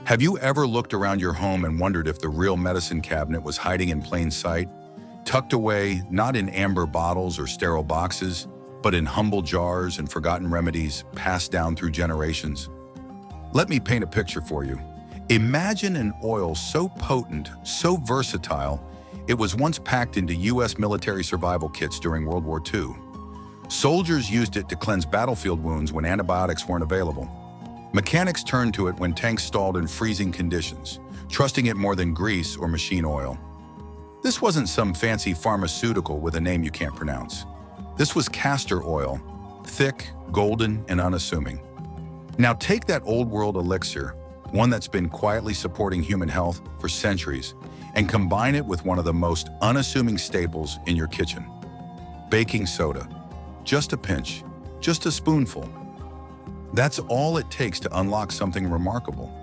Have you ever looked around your home and wondered if the real medicine cabinet was hiding in plain sight, tucked away not in amber bottles or sterile boxes, but in humble jars and forgotten remedies passed down through generations? Let me paint a picture for you. Imagine an oil so potent, so versatile, it was once packed into U.S. military survival kits during World War II. Soldiers used it to cleanse battlefield wounds when antibiotics weren't available. Mechanics turned to it when tanks stalled in freezing conditions, trusting it more than grease or machine oil. This wasn't some fancy pharmaceutical with a name you can't pronounce. This was castor oil, thick, golden, and unassuming. Now take that old-world elixir, one that's been quietly supporting human health for centuries, and combine it with one of the most unassuming staples in your kitchen: baking soda. Just a pinch, just a spoonful. That's all it takes to unlock something remarkable.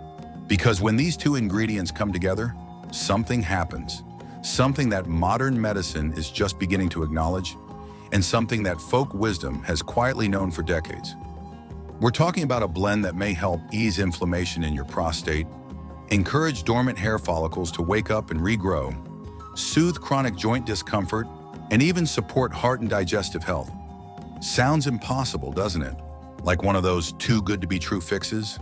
Because when these two ingredients come together, something happens. Something that modern medicine is just beginning to acknowledge, and something that folk wisdom has quietly known for decades. We're talking about a blend that may help ease inflammation in your prostate, encourage dormant hair follicles to wake up and regrow, soothe chronic joint discomfort, and even support heart and digestive health. Sounds impossible, doesn't it? Like one of those too good to be true fixes?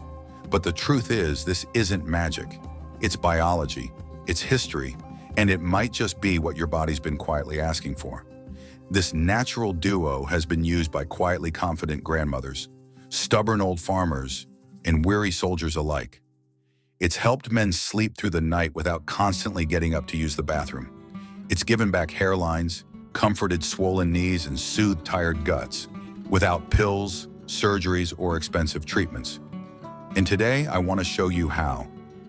But the truth is, this isn't magic. It's biology, it's history, and it might just be what your body's been quietly asking for. This natural duo has been used by quietly confident grandmothers, stubborn old farmers, and weary soldiers alike. It's helped men sleep through the night without constantly getting up to use the bathroom. It's given back hairlines, comforted swollen knees, and soothed tired guts, without pills, surgeries, or expensive treatments. And today, I want to show you how.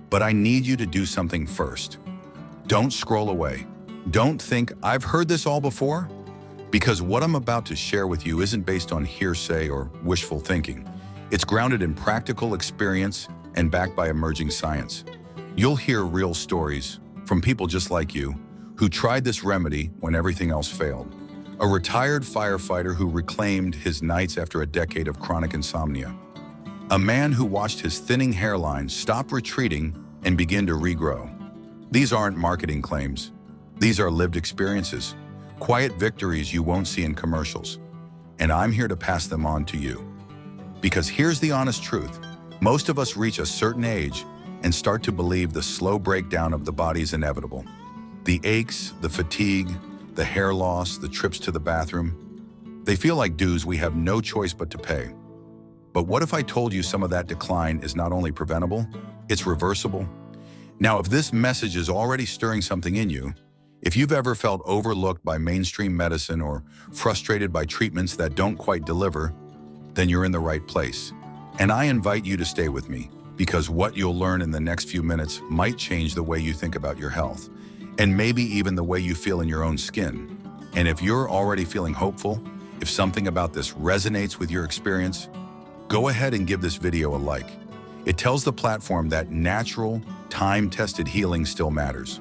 But I need you to do something first. Don't scroll away. Don't think, "I've heard this all before," because what I'm about to share with you isn't based on hearsay or wishful thinking. It's grounded in practical experience and backed by emerging science. You'll hear real stories from people just like you who tried this remedy when everything else failed. A retired firefighter who reclaimed his nights after a decade of chronic insomnia. A man who watched his thinning hairline stop retreating and begin to regrow. These aren't marketing claims. These are lived experiences, quiet victories you won't see in commercials. And I'm here to pass them on to you. Because here's the honest truth. Most of us reach a certain age and start to believe the slow breakdown of the body is inevitable. The aches, the fatigue, the hair loss, the trips to the bathroom, they feel like dues we have no choice but to pay. But what if I told you some of that decline is not only preventable, it's reversible? Now, if this message is already stirring something in you, if you've ever felt overlooked by mainstream medicine or frustrated by treatments that don't quite deliver, then you're in the right place. And I invite you to stay with me, because what you'll learn in the next few minutes might change the way you think about your health, and maybe even the way you feel in your own skin. And if you're already feeling hopeful, if something about this resonates with your experience, go ahead and give this video a like. It tells the platform that natural, time-tested healing still matters.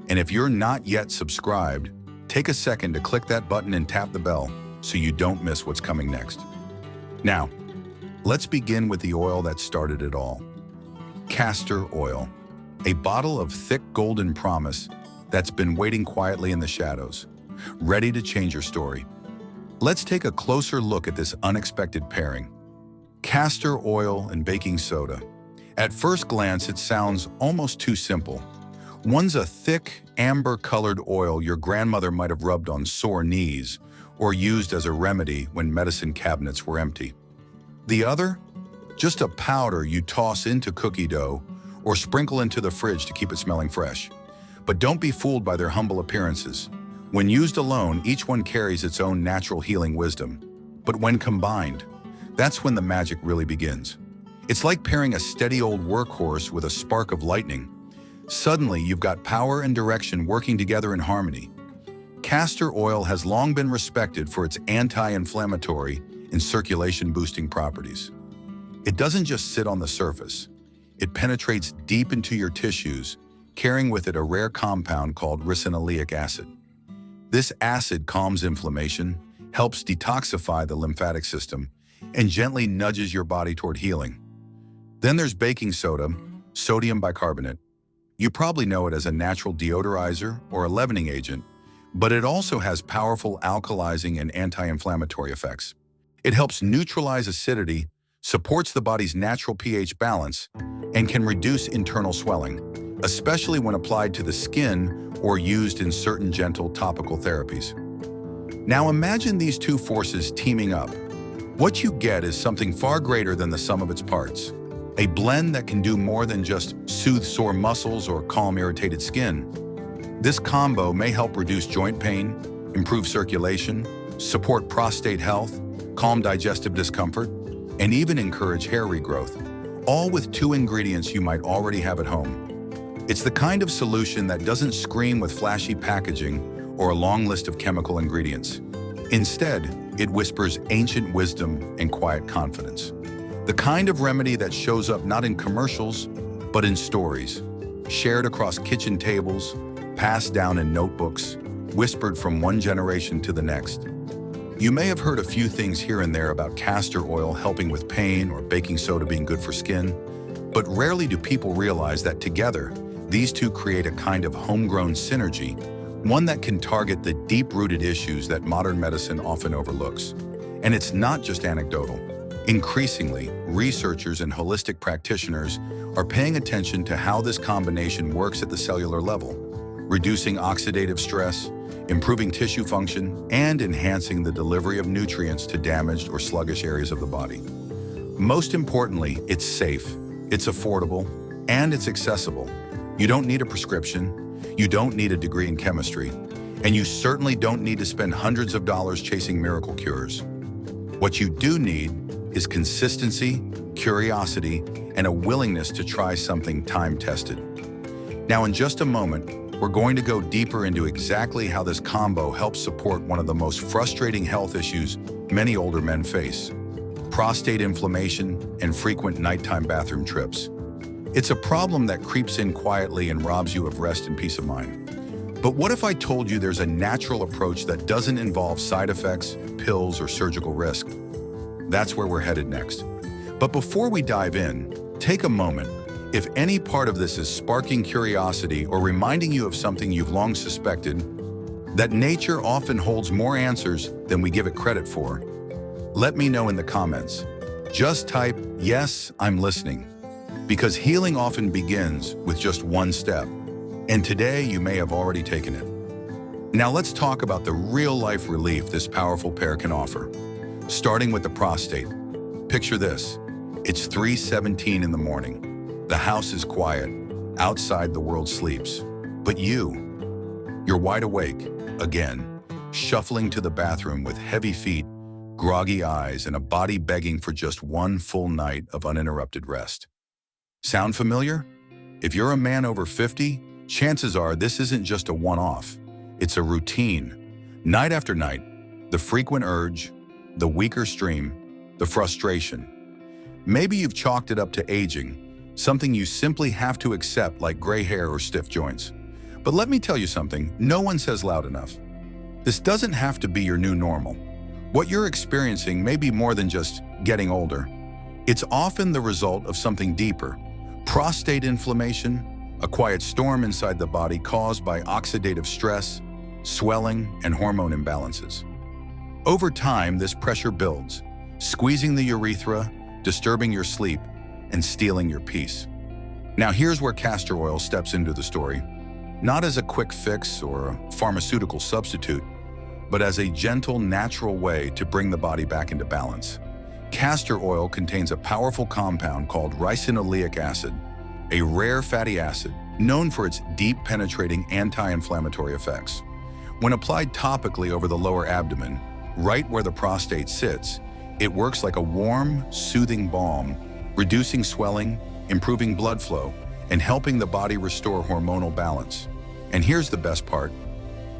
And if you're not yet subscribed, take a second to click that button and tap the bell so you don't miss what's coming next. Now, let's begin with the oil that started it all. Castor oil, a bottle of thick golden promise that's been waiting quietly in the shadows, ready to change your story. Let's take a closer look at this unexpected pairing. Castor oil and baking soda. At first glance, it sounds almost too simple. One's a thick, amber-colored oil your grandmother might have rubbed on sore knees or used as a remedy when medicine cabinets were empty. The other? Just a powder you toss into cookie dough or sprinkle into the fridge to keep it smelling fresh. But don't be fooled by their humble appearances. When used alone, each one carries its own natural healing wisdom. But when combined, that's when the magic really begins. It's like pairing a steady old workhorse with a spark of lightning. Suddenly, you've got power and direction working together in harmony. Castor oil has long been respected for its anti-inflammatory and circulation-boosting properties. It doesn't just sit on the surface. It penetrates deep into your tissues, carrying with it a rare compound called ricinoleic acid. This acid calms inflammation, helps detoxify the lymphatic system, and gently nudges your body toward healing. Then there's baking soda, sodium bicarbonate. You probably know it as a natural deodorizer or a leavening agent, but it also has powerful alkalizing and anti-inflammatory effects. It helps neutralize acidity, supports the body's natural pH balance, and can reduce internal swelling, especially when applied to the skin or used in certain gentle topical therapies. Now imagine these two forces teaming up. What you get is something far greater than the sum of its parts. A blend that can do more than just soothe sore muscles or calm irritated skin. This combo may help reduce joint pain, improve circulation, support prostate health, calm digestive discomfort, and even encourage hair regrowth, all with two ingredients you might already have at home. It's the kind of solution that doesn't scream with flashy packaging or a long list of chemical ingredients. Instead, it whispers ancient wisdom and quiet confidence. The kind of remedy that shows up not in commercials, but in stories, shared across kitchen tables, passed down in notebooks, whispered from one generation to the next. You may have heard a few things here and there about castor oil helping with pain or baking soda being good for skin, but rarely do people realize that together, these two create a kind of homegrown synergy, one that can target the deep-rooted issues that modern medicine often overlooks. And it's not just anecdotal. Increasingly, researchers and holistic practitioners are paying attention to how this combination works at the cellular level, reducing oxidative stress, improving tissue function, and enhancing the delivery of nutrients to damaged or sluggish areas of the body. Most importantly, it's safe, it's affordable, and it's accessible. You don't need a prescription, you don't need a degree in chemistry, and you certainly don't need to spend hundreds of dollars chasing miracle cures. What you do need is consistency, curiosity, and a willingness to try something time-tested. Now, in just a moment, we're going to go deeper into exactly how this combo helps support one of the most frustrating health issues many older men face: prostate inflammation and frequent nighttime bathroom trips. It's a problem that creeps in quietly and robs you of rest and peace of mind. But what if I told you there's a natural approach that doesn't involve side effects, pills, or surgical risk? That's where we're headed next. But before we dive in, take a moment. If any part of this is sparking curiosity or reminding you of something you've long suspected, that nature often holds more answers than we give it credit for, let me know in the comments. Just type, "Yes, I'm listening," because healing often begins with just one step, and today you may have already taken it. Now let's talk about the real-life relief this powerful pair can offer. Starting with the prostate. Picture this. It's 3:17 in the morning. The house is quiet. Outside, the world sleeps. But you're wide awake, again, shuffling to the bathroom with heavy feet, groggy eyes, and a body begging for just one full night of uninterrupted rest. Sound familiar? If you're a man over 50, chances are this isn't just a one-off. It's a routine. Night after night, the frequent urge, the weaker stream, the frustration. Maybe you've chalked it up to aging, something you simply have to accept, like gray hair or stiff joints. But let me tell you something no one says loud enough. This doesn't have to be your new normal. What you're experiencing may be more than just getting older. It's often the result of something deeper: prostate inflammation, a quiet storm inside the body caused by oxidative stress, swelling, and hormone imbalances. Over time, this pressure builds, squeezing the urethra, disturbing your sleep, and stealing your peace. Now here's where castor oil steps into the story, not as a quick fix or a pharmaceutical substitute, but as a gentle, natural way to bring the body back into balance. Castor oil contains a powerful compound called ricinoleic acid, a rare fatty acid known for its deep penetrating anti-inflammatory effects. When applied topically over the lower abdomen, right where the prostate sits, it works like a warm, soothing balm, reducing swelling, improving blood flow, and helping the body restore hormonal balance. And here's the best part.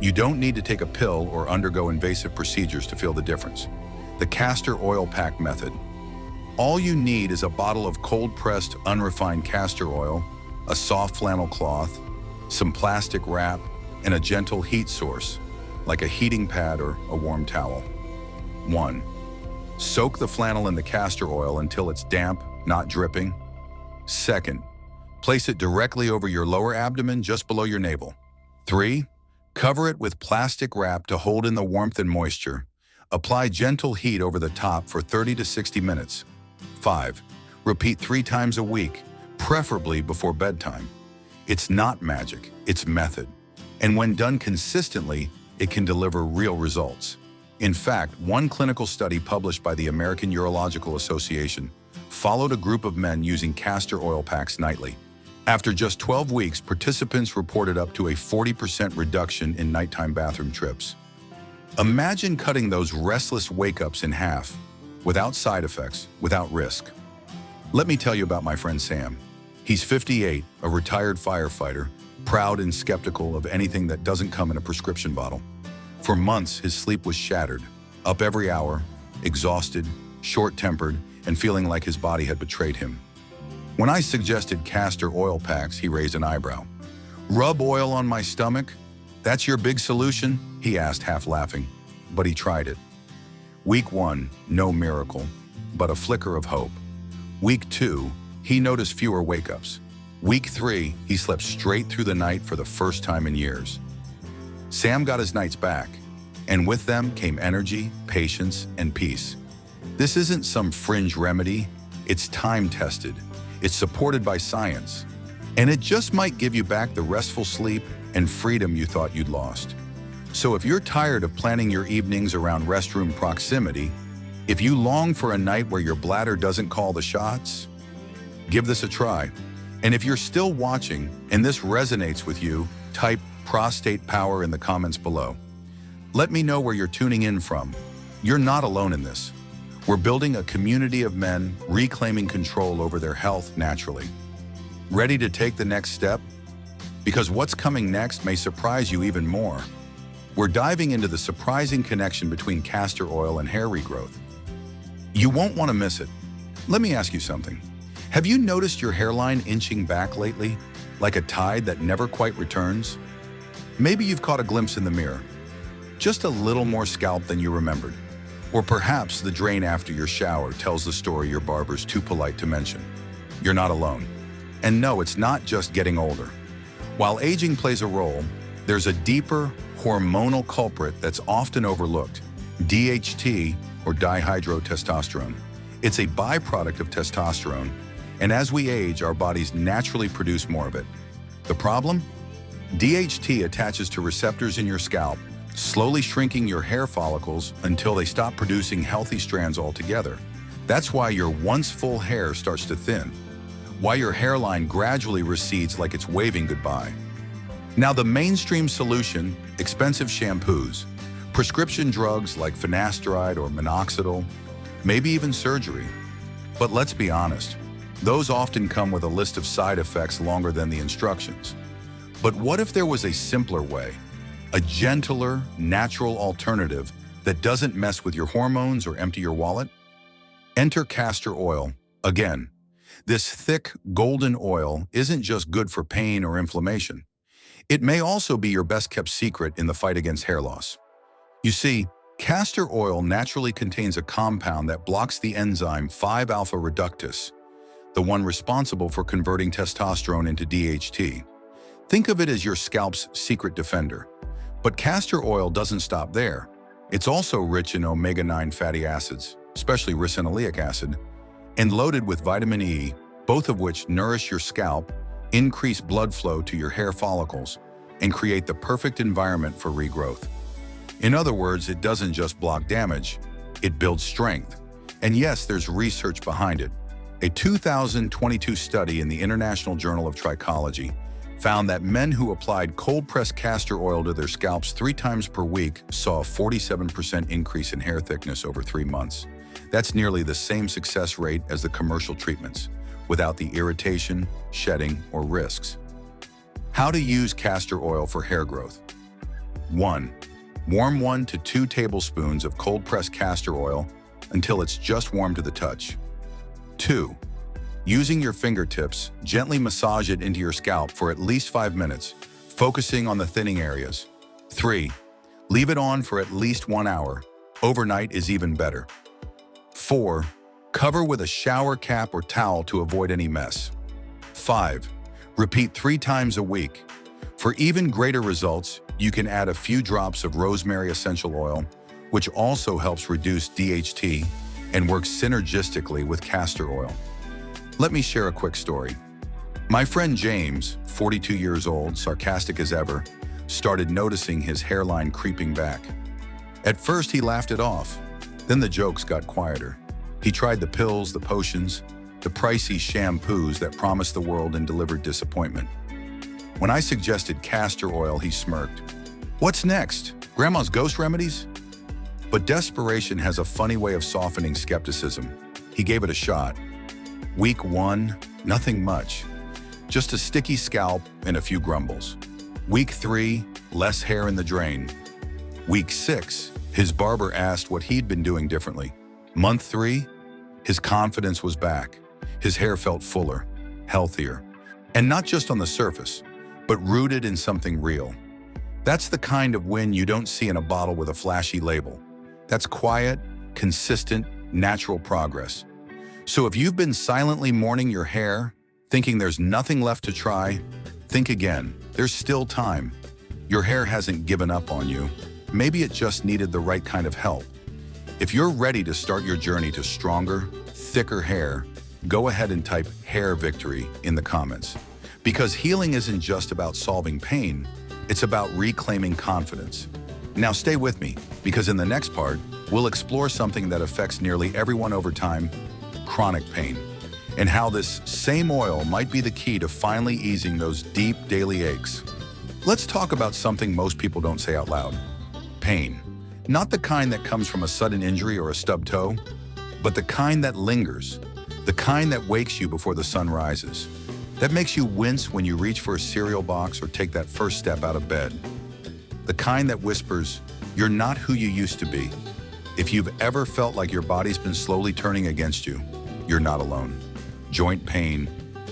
You don't need to take a pill or undergo invasive procedures to feel the difference. The castor oil pack method. All you need is a bottle of cold-pressed, unrefined castor oil, a soft flannel cloth, some plastic wrap, and a gentle heat source, like a heating pad or a warm towel. 1. Soak the flannel in the castor oil until it's damp, not dripping. 2. Place it directly over your lower abdomen just below your navel. 3. Cover it with plastic wrap to hold in the warmth and moisture. Apply gentle heat over the top for 30 to 60 minutes. 5. Repeat 3 times a week, preferably before bedtime. It's not magic, it's method. And when done consistently, it can deliver real results. In fact, one clinical study published by the American Urological Association followed a group of men using castor oil packs nightly. After just 12 weeks, participants reported up to a 40% reduction in nighttime bathroom trips. Imagine cutting those restless wake-ups in half, without side effects, without risk. Let me tell you about my friend Sam. He's 58, a retired firefighter, proud and skeptical of anything that doesn't come in a prescription bottle. For months, his sleep was shattered, up every hour, exhausted, short-tempered, and feeling like his body had betrayed him. When I suggested castor oil packs, he raised an eyebrow. "Rub oil on my stomach? That's your big solution?" he asked, half laughing. But he tried it. Week 1, no miracle, but a flicker of hope. Week 2, he noticed fewer wake-ups. Week 3, he slept straight through the night for the first time in years. Sam got his nights back, and with them came energy, patience, and peace. This isn't some fringe remedy, it's time-tested. It's supported by science, and it just might give you back the restful sleep and freedom you thought you'd lost. So if you're tired of planning your evenings around restroom proximity, if you long for a night where your bladder doesn't call the shots, give this a try. And if you're still watching and this resonates with you, type prostate power in the comments below. Let me know where you're tuning in from. You're not alone in this. We're building a community of men reclaiming control over their health naturally. Ready to take the next step? Because what's coming next may surprise you even more. We're diving into the surprising connection between castor oil and hair regrowth. You won't want to miss it. Let me ask you something. Have you noticed your hairline inching back lately, like a tide that never quite returns? Maybe you've caught a glimpse in the mirror. Just a little more scalp than you remembered. Or perhaps the drain after your shower tells the story your barber's too polite to mention. You're not alone. And no, it's not just getting older. While aging plays a role, there's a deeper hormonal culprit that's often overlooked: DHT, or dihydrotestosterone. It's a byproduct of testosterone, and as we age, our bodies naturally produce more of it. The problem? DHT attaches to receptors in your scalp, slowly shrinking your hair follicles until they stop producing healthy strands altogether. That's why your once full hair starts to thin, why your hairline gradually recedes like it's waving goodbye. Now, the mainstream solution: expensive shampoos, prescription drugs like finasteride or minoxidil, maybe even surgery. But let's be honest, those often come with a list of side effects longer than the instructions. But what if there was a simpler way? A gentler, natural alternative that doesn't mess with your hormones or empty your wallet? Enter castor oil. Again, this thick, golden oil isn't just good for pain or inflammation. It may also be your best-kept secret in the fight against hair loss. You see, castor oil naturally contains a compound that blocks the enzyme 5-alpha reductase, the one responsible for converting testosterone into DHT. Think of it as your scalp's secret defender. But castor oil doesn't stop there. It's also rich in omega-9 fatty acids, especially ricinoleic acid, and loaded with vitamin E, both of which nourish your scalp, increase blood flow to your hair follicles, and create the perfect environment for regrowth. In other words, it doesn't just block damage, it builds strength. And yes, there's research behind it. A 2022 study in the International Journal of Trichology found that men who applied cold-pressed castor oil to their scalps 3 times per week saw a 47% increase in hair thickness over 3 months. That's nearly the same success rate as the commercial treatments, without the irritation, shedding, or risks. How to use castor oil for hair growth. 1. Warm 1 to 2 tablespoons of cold-pressed castor oil until it's just warm to the touch. 2. Using your fingertips, gently massage it into your scalp for at least 5 minutes, focusing on the thinning areas. 3. Leave it on for at least 1 hour. Overnight is even better. 4. Cover with a shower cap or towel to avoid any mess. 5. Repeat 3 times a week. For even greater results, you can add a few drops of rosemary essential oil, which also helps reduce DHT and works synergistically with castor oil. Let me share a quick story. My friend James, 42 years old, sarcastic as ever, started noticing his hairline creeping back. At first, he laughed it off. Then the jokes got quieter. He tried the pills, the potions, the pricey shampoos that promised the world and delivered disappointment. When I suggested castor oil, he smirked. What's next? Grandma's ghost remedies? But desperation has a funny way of softening skepticism. He gave it a shot. Week 1, nothing much. Just a sticky scalp and a few grumbles. Week 3, less hair in the drain. Week 6, his barber asked what he'd been doing differently. Month 3, his confidence was back. His hair felt fuller, healthier, and not just on the surface, but rooted in something real. That's the kind of win you don't see in a bottle with a flashy label. That's quiet, consistent, natural progress. So if you've been silently mourning your hair, thinking there's nothing left to try, think again. There's still time. Your hair hasn't given up on you. Maybe it just needed the right kind of help. If you're ready to start your journey to stronger, thicker hair, go ahead and type hair victory in the comments. Because healing isn't just about solving pain, it's about reclaiming confidence. Now stay with me, because in the next part, we'll explore something that affects nearly everyone over time, chronic pain, and how this same oil might be the key to finally easing those deep daily aches. Let's talk about something most people don't say out loud. Pain. Not the kind that comes from a sudden injury or a stubbed toe, but the kind that lingers, the kind that wakes you before the sun rises, that makes you wince when you reach for a cereal box or take that first step out of bed. The kind that whispers, "You're not who you used to be." If you've ever felt like your body's been slowly turning against you, you're not alone. Joint pain,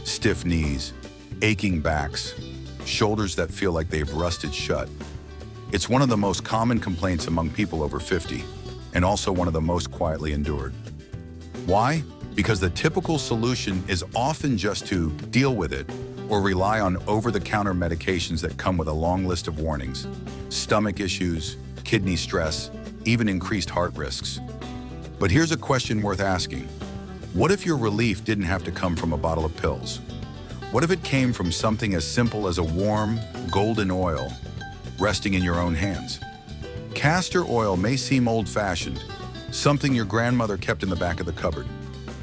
stiff knees, aching backs, shoulders that feel like they've rusted shut. It's one of the most common complaints among people over 50, and also one of the most quietly endured. Why? Because the typical solution is often just to deal with it or rely on over-the-counter medications that come with a long list of warnings, stomach issues, kidney stress, even increased heart risks. But here's a question worth asking. What if your relief didn't have to come from a bottle of pills? What if it came from something as simple as a warm, golden oil resting in your own hands? Castor oil may seem old-fashioned, something your grandmother kept in the back of the cupboard.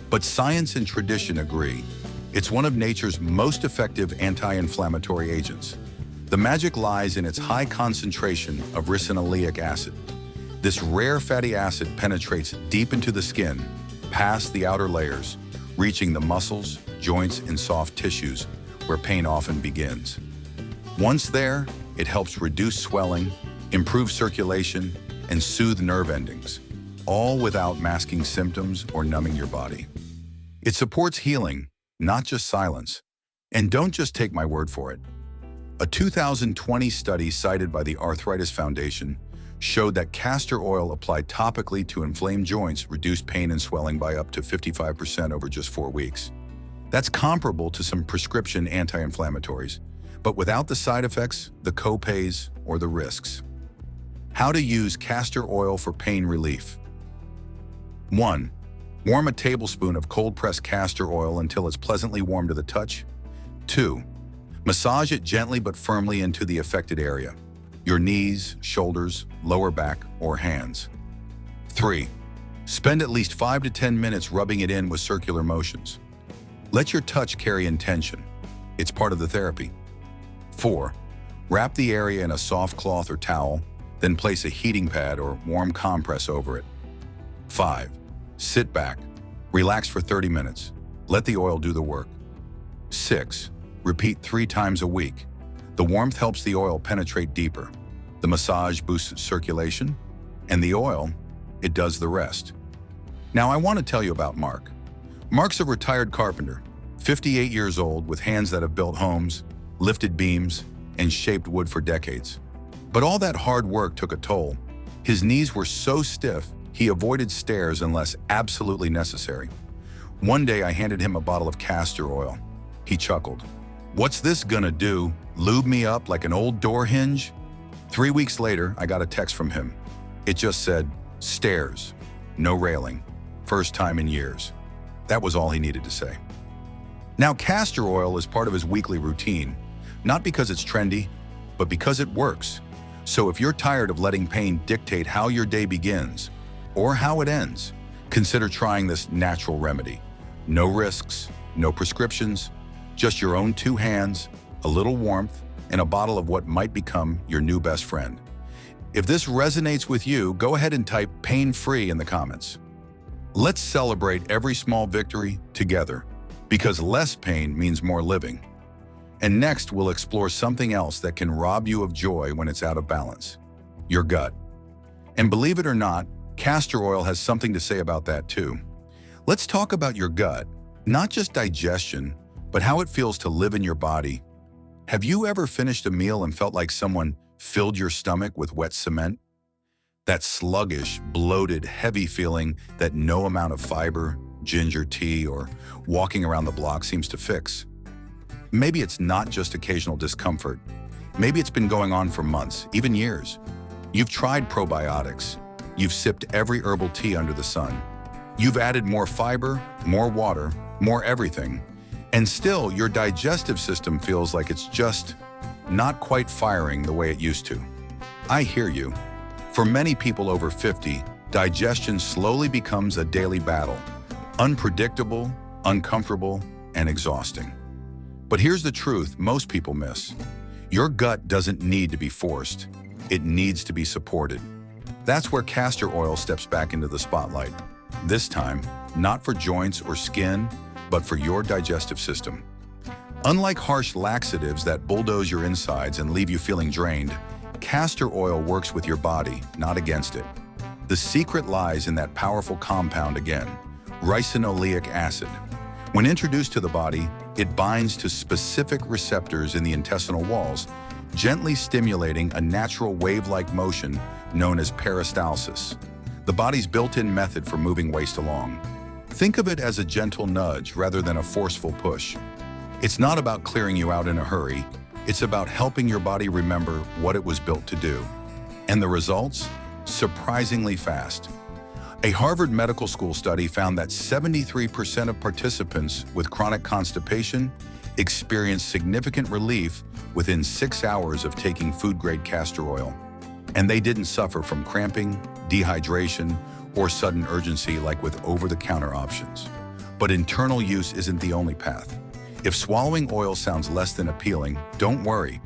But science and tradition agree. It's one of nature's most effective anti-inflammatory agents. The magic lies in its high concentration of ricinoleic acid. This rare fatty acid penetrates deep into the skin, past the outer layers, reaching the muscles, joints, and soft tissues, where pain often begins. Once there, it helps reduce swelling, improve circulation, and soothe nerve endings, all without masking symptoms or numbing your body. It supports healing, not just silence. And don't just take my word for it. A 2020 study cited by the Arthritis Foundation showed that castor oil applied topically to inflamed joints reduced pain and swelling by up to 55% over just 4 weeks. That's comparable to some prescription anti-inflammatories, but without the side effects, the co-pays, or the risks. How to use castor oil for pain relief. 1. Warm a tablespoon of cold-pressed castor oil until it's pleasantly warm to the touch. 2. Massage it gently but firmly into the affected area, your knees, shoulders, lower back, or hands. 3. Spend at least 5 to 10 minutes rubbing it in with circular motions. Let your touch carry intention. It's part of the therapy. 4. Wrap the area in a soft cloth or towel, then place a heating pad or warm compress over it. 5. Sit back. Relax for 30 minutes. Let the oil do the work. 6. Repeat 3 times a week. The warmth helps the oil penetrate deeper. The massage boosts circulation, and the oil, it does the rest. Now I want to tell you about Mark. Mark's a retired carpenter, 58 years old, with hands that have built homes, lifted beams, and shaped wood for decades. But all that hard work took a toll. His knees were so stiff, he avoided stairs unless absolutely necessary. One day I handed him a bottle of castor oil. He chuckled. What's this gonna do? Lube me up like an old door hinge? 3 weeks later, I got a text from him. It just said, stairs, no railing, first time in years. That was all he needed to say. Now, castor oil is part of his weekly routine, not because it's trendy, but because it works. So if you're tired of letting pain dictate how your day begins or how it ends, consider trying this natural remedy. No risks, no prescriptions, just your own 2 hands, a little warmth, and a bottle of what might become your new best friend. If this resonates with you, go ahead and type pain-free in the comments. Let's celebrate every small victory together, because less pain means more living. And next, we'll explore something else that can rob you of joy when it's out of balance: your gut. And believe it or not, castor oil has something to say about that too. Let's talk about your gut, not just digestion, but how it feels to live in your body. Have you ever finished a meal and felt like someone filled your stomach with wet cement? That sluggish, bloated, heavy feeling that no amount of fiber, ginger tea, or walking around the block seems to fix. Maybe it's not just occasional discomfort. Maybe it's been going on for months, even years. You've tried probiotics. You've sipped every herbal tea under the sun. You've added more fiber, more water, more everything. And still, your digestive system feels like it's just not quite firing the way it used to. I hear you. For many people over 50, digestion slowly becomes a daily battle. Unpredictable, uncomfortable, and exhausting. But here's the truth most people miss. Your gut doesn't need to be forced. It needs to be supported. That's where castor oil steps back into the spotlight. This time, not for joints or skin, but for your digestive system. Unlike harsh laxatives that bulldoze your insides and leave you feeling drained, castor oil works with your body, not against it. The secret lies in that powerful compound again, ricinoleic acid. When introduced to the body, it binds to specific receptors in the intestinal walls, gently stimulating a natural wave-like motion known as peristalsis, the body's built-in method for moving waste along. Think of it as a gentle nudge rather than a forceful push. It's not about clearing you out in a hurry. It's about helping your body remember what it was built to do. And the results? Surprisingly fast. A Harvard Medical School study found that 73% of participants with chronic constipation experienced significant relief within 6 hours of taking food-grade castor oil. And they didn't suffer from cramping, dehydration, or sudden urgency like with over-the-counter options. But internal use isn't the only path. If swallowing oil sounds less than appealing, don't worry.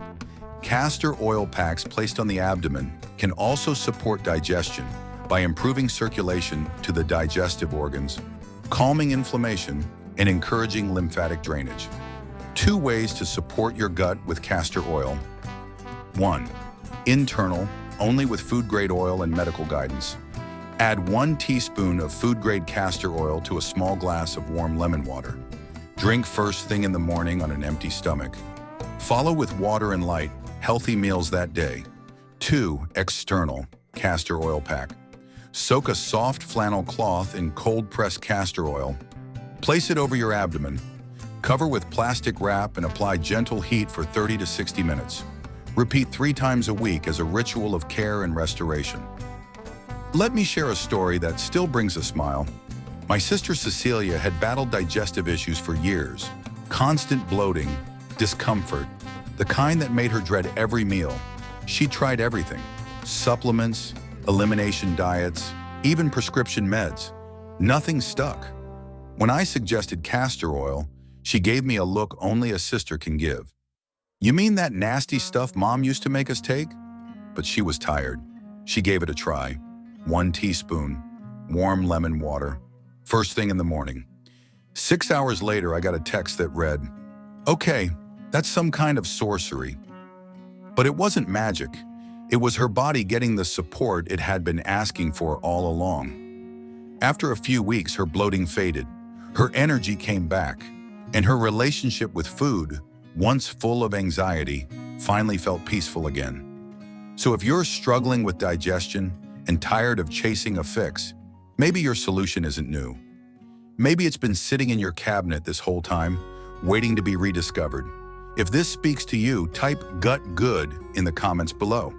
Castor oil packs placed on the abdomen can also support digestion by improving circulation to the digestive organs, calming inflammation, and encouraging lymphatic drainage. 2 ways to support your gut with castor oil. 1. Internal, only with food-grade oil and medical guidance. Add 1 teaspoon of food-grade castor oil to a small glass of warm lemon water. Drink first thing in the morning on an empty stomach. Follow with water and light, healthy meals that day. 2. External, castor oil pack. Soak a soft flannel cloth in cold-pressed castor oil. Place it over your abdomen. Cover with plastic wrap and apply gentle heat for 30 to 60 minutes. Repeat 3 times a week as a ritual of care and restoration. Let me share a story that still brings a smile. My sister Cecilia had battled digestive issues for years. Constant bloating, discomfort, the kind that made her dread every meal. She tried everything: supplements, elimination diets, even prescription meds. Nothing stuck. When I suggested castor oil, she gave me a look only a sister can give. "You mean that nasty stuff Mom used to make us take?" But she was tired. She gave it a try. 1 teaspoon, warm lemon water, first thing in the morning. 6 hours later, I got a text that read, "Okay, that's some kind of sorcery." But it wasn't magic. It was her body getting the support it had been asking for all along. After a few weeks, her bloating faded, her energy came back, and her relationship with food, once full of anxiety, finally felt peaceful again. So if you're struggling with digestion and tired of chasing a fix, maybe your solution isn't new. Maybe it's been sitting in your cabinet this whole time, waiting to be rediscovered. If this speaks to you, type "gut good" in the comments below.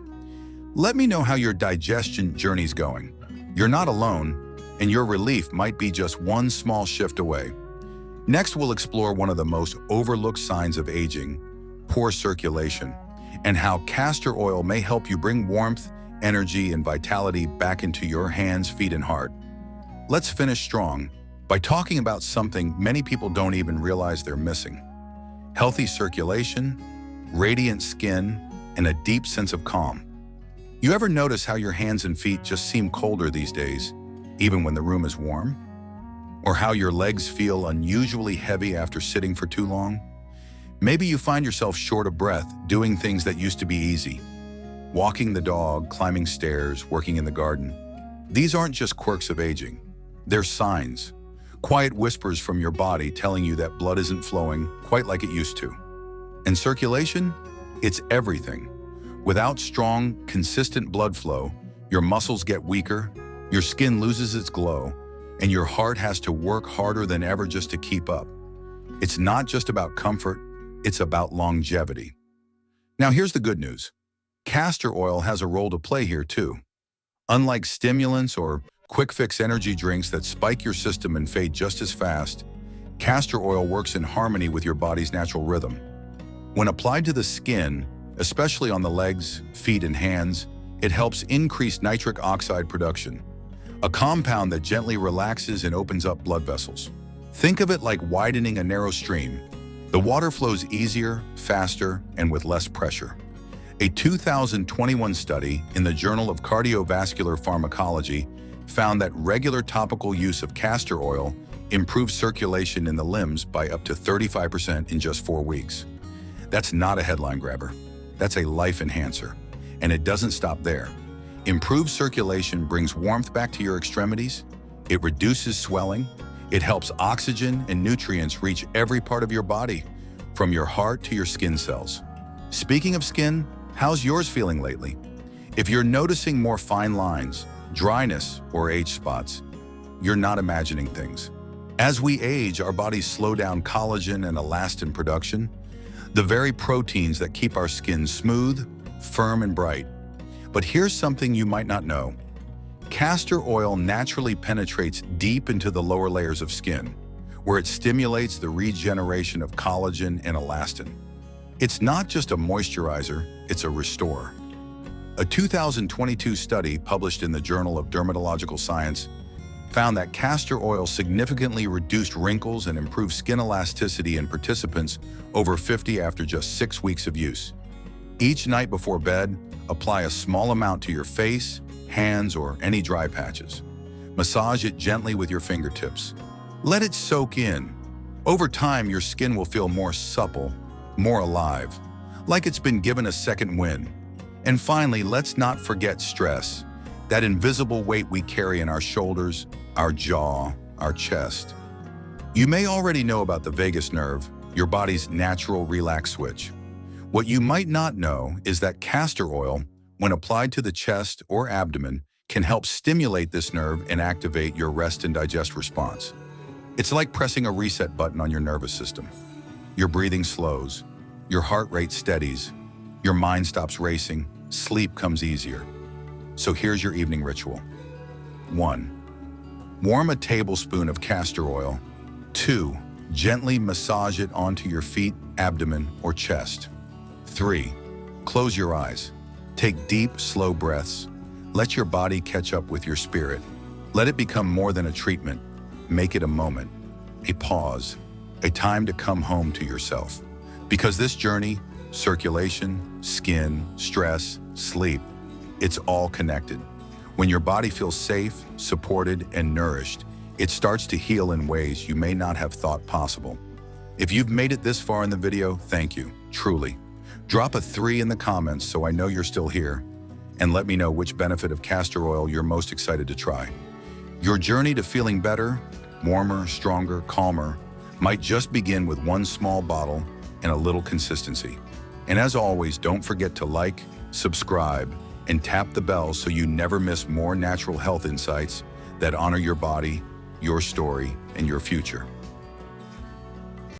Let me know how your digestion journey's going. You're not alone, and your relief might be just one small shift away. Next, we'll explore one of the most overlooked signs of aging, poor circulation, and how castor oil may help you bring warmth, energy, and vitality back into your hands, feet, and heart. Let's finish strong by talking about something many people don't even realize they're missing: healthy circulation, radiant skin, and a deep sense of calm. You ever notice how your hands and feet just seem colder these days, even when the room is warm? Or how your legs feel unusually heavy after sitting for too long? Maybe you find yourself short of breath doing things that used to be easy. Walking the dog, climbing stairs, working in the garden. These aren't just quirks of aging. They're signs, quiet whispers from your body telling you that blood isn't flowing quite like it used to. And circulation? It's everything. Without strong, consistent blood flow, your muscles get weaker, your skin loses its glow, and your heart has to work harder than ever just to keep up. It's not just about comfort, it's about longevity. Now here's the good news. Castor oil has a role to play here too. Unlike stimulants or quick-fix energy drinks that spike your system and fade just as fast, castor oil works in harmony with your body's natural rhythm. When applied to the skin, especially on the legs, feet, and hands, it helps increase nitric oxide production, a compound that gently relaxes and opens up blood vessels. Think of it like widening a narrow stream. The water flows easier, faster, and with less pressure. A 2021 study in the Journal of Cardiovascular Pharmacology found that regular topical use of castor oil improves circulation in the limbs by up to 35% in just 4 weeks. That's not a headline grabber. That's a life enhancer. And it doesn't stop there. Improved circulation brings warmth back to your extremities. It reduces swelling. It helps oxygen and nutrients reach every part of your body, from your heart to your skin cells. Speaking of skin, how's yours feeling lately? If you're noticing more fine lines, dryness, or age spots, you're not imagining things. As we age, our bodies slow down collagen and elastin production, the very proteins that keep our skin smooth, firm, and bright. But here's something you might not know. Castor oil naturally penetrates deep into the lower layers of skin, where it stimulates the regeneration of collagen and elastin. It's not just a moisturizer, it's a restorer. A 2022 study published in the Journal of Dermatological Science found that castor oil significantly reduced wrinkles and improved skin elasticity in participants over 50 after just 6 weeks of use. Each night before bed, apply a small amount to your face, hands, or any dry patches. Massage it gently with your fingertips. Let it soak in. Over time, your skin will feel more supple, more alive, like it's been given a second wind. And finally, let's not forget stress, that invisible weight we carry in our shoulders, our jaw, our chest. You may already know about the vagus nerve, your body's natural relax switch. What you might not know is that castor oil, when applied to the chest or abdomen, can help stimulate this nerve and activate your rest and digest response. It's like pressing a reset button on your nervous system. Your breathing slows, your heart rate steadies, your mind stops racing, sleep comes easier. So here's your evening ritual. 1. Warm a tablespoon of castor oil. 2. Gently massage it onto your feet, abdomen, or chest. 3. Close your eyes. Take deep, slow breaths. Let your body catch up with your spirit. Let it become more than a treatment. Make it a moment, a pause, a time to come home to yourself. Because this journey, circulation, skin, stress, sleep, it's all connected. When your body feels safe, supported, and nourished, it starts to heal in ways you may not have thought possible. If you've made it this far in the video, thank you, truly. Drop a 3 in the comments so I know you're still here, and let me know which benefit of castor oil you're most excited to try. Your journey to feeling better, warmer, stronger, calmer, might just begin with one small bottle and a little consistency. And as always, don't forget to like, subscribe, and tap the bell so you never miss more natural health insights that honor your body, your story, and your future.